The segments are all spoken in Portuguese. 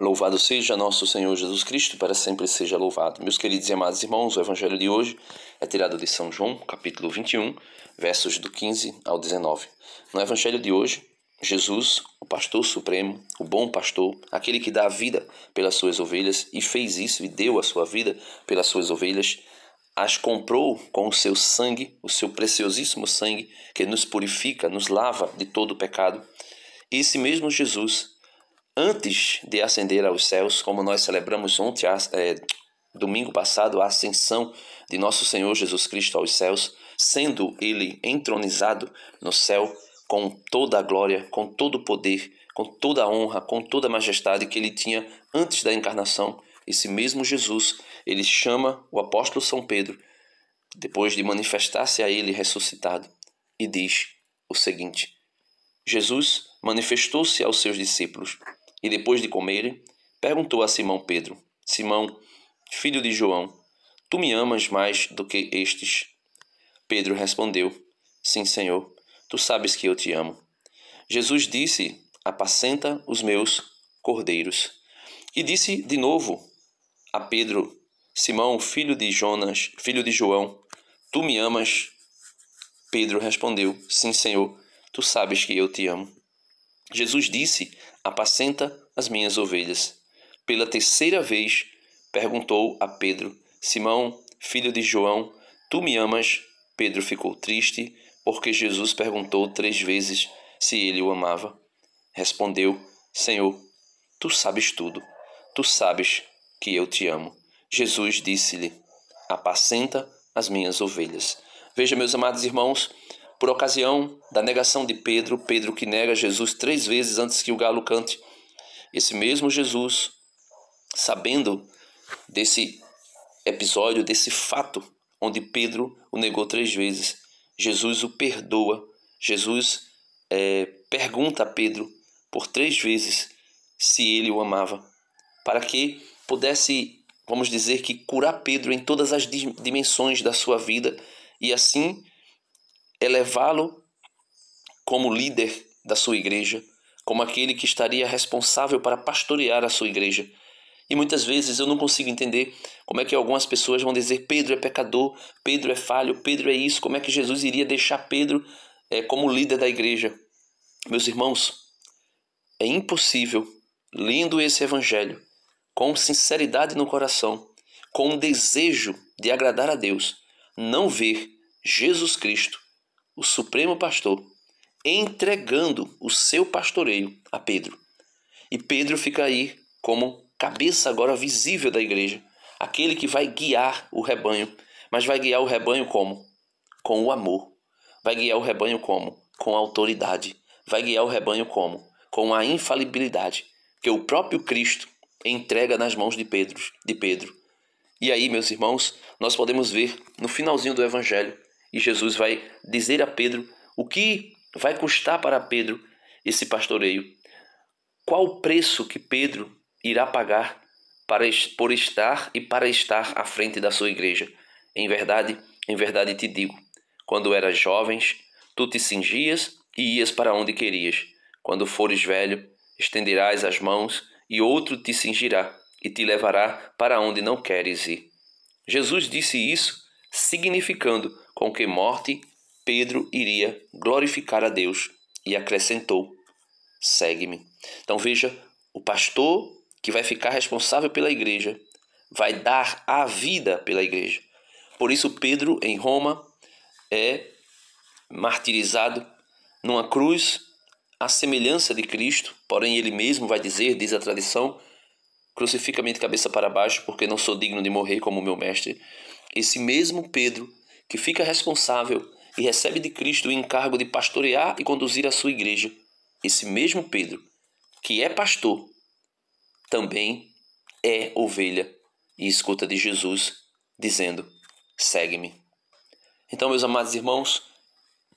Louvado seja nosso Senhor Jesus Cristo, para sempre seja louvado. Meus queridos e amados irmãos, o Evangelho de hoje é tirado de São João, capítulo 21, versos do 15 ao 19. No Evangelho de hoje, Jesus, o pastor supremo, o bom pastor, aquele que dá a vida pelas suas ovelhas, e fez isso e deu a sua vida pelas suas ovelhas, as comprou com o seu sangue, o seu preciosíssimo sangue, que nos purifica, nos lava de todo o pecado. Esse mesmo Jesus, antes de ascender aos céus, como nós celebramos domingo passado, a ascensão de nosso Senhor Jesus Cristo aos céus, sendo Ele entronizado no céu com toda a glória, com todo o poder, com toda a honra, com toda a majestade que Ele tinha antes da encarnação. Esse mesmo Jesus, Ele chama o apóstolo São Pedro, depois de manifestar-se a Ele ressuscitado, e diz o seguinte: Jesus manifestou-se aos seus discípulos e, depois de comerem, perguntou a Simão Pedro: Simão, filho de João, tu me amas mais do que estes? Pedro respondeu: Sim, Senhor, tu sabes que eu te amo. Jesus disse: Apacenta os meus cordeiros. E disse de novo a Pedro: Simão, filho de João, tu me amas? Pedro respondeu: Sim, Senhor, tu sabes que eu te amo. Jesus disse: Apacenta as minhas ovelhas. Pela terceira vez perguntou a Pedro: Simão, filho de João, tu me amas? Pedro ficou triste, porque Jesus perguntou 3 vezes se ele o amava. Respondeu: Senhor, tu sabes tudo. Tu sabes que eu te amo. Jesus disse-lhe: Apacenta as minhas ovelhas. Veja, meus amados irmãos, por ocasião da negação de Pedro, Pedro que nega Jesus 3 vezes antes que o galo cante, esse mesmo Jesus, sabendo desse episódio, desse fato, onde Pedro o negou 3 vezes, Jesus o perdoa. Jesus pergunta a Pedro por 3 vezes se ele o amava, para que pudesse, vamos dizer, que curar Pedro em todas as dimensões da sua vida e assim elevá-lo como líder da sua igreja, como aquele que estaria responsável para pastorear a sua igreja. E muitas vezes eu não consigo entender como é que algumas pessoas vão dizer: Pedro é pecador, Pedro é falho, Pedro é isso. Como é que Jesus iria deixar Pedro como líder da igreja? Meus irmãos, é impossível, lendo esse evangelho, com sinceridade no coração, com um desejo de agradar a Deus, não ver Jesus Cristo, o Supremo Pastor, entregando o seu pastoreio a Pedro. E Pedro fica aí como cabeça agora visível da igreja, aquele que vai guiar o rebanho. Mas vai guiar o rebanho como? Com o amor. Vai guiar o rebanho como? Com a autoridade. Vai guiar o rebanho como? Com a infalibilidade que o próprio Cristo entrega nas mãos de Pedro. E aí, meus irmãos, nós podemos ver no finalzinho do Evangelho, e Jesus vai dizer a Pedro o que vai custar para Pedro esse pastoreio. Qual o preço que Pedro irá pagar por estar e para estar à frente da sua igreja? Em verdade te digo, quando eras jovens, tu te cingias e ias para onde querias. Quando fores velho, estenderás as mãos e outro te cingirá e te levará para onde não queres ir. Jesus disse isso, significando com que morte Pedro iria glorificar a Deus, e acrescentou: segue-me. Então veja, o pastor que vai ficar responsável pela igreja vai dar a vida pela igreja. Por isso Pedro, em Roma, é martirizado numa cruz à semelhança de Cristo, porém ele mesmo vai dizer, diz a tradição: crucifica-me de cabeça para baixo, porque não sou digno de morrer como meu mestre. Esse mesmo Pedro que fica responsável e recebe de Cristo o encargo de pastorear e conduzir a sua igreja, esse mesmo Pedro que é pastor, também é ovelha e escuta de Jesus dizendo: segue-me. Então, meus amados irmãos,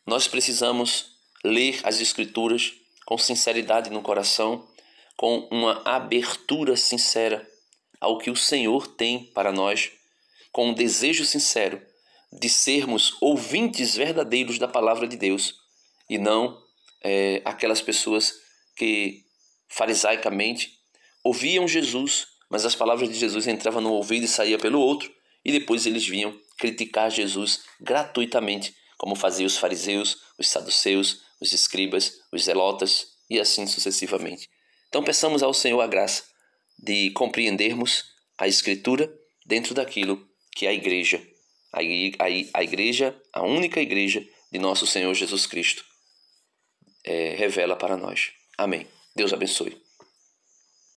nós precisamos ler as Escrituras com sinceridade no coração, com uma abertura sincera ao que o Senhor tem para nós, com um desejo sincero de sermos ouvintes verdadeiros da palavra de Deus e não aquelas pessoas que farisaicamente ouviam Jesus, mas as palavras de Jesus entravam no ouvido e saíam pelo outro, e depois eles vinham criticar Jesus gratuitamente, como faziam os fariseus, os saduceus, os escribas, os zelotas e assim sucessivamente. Então peçamos ao Senhor a graça de compreendermos a Escritura dentro daquilo que a igreja, a única igreja de nosso Senhor Jesus Cristo, revela para nós. Amém. Deus abençoe.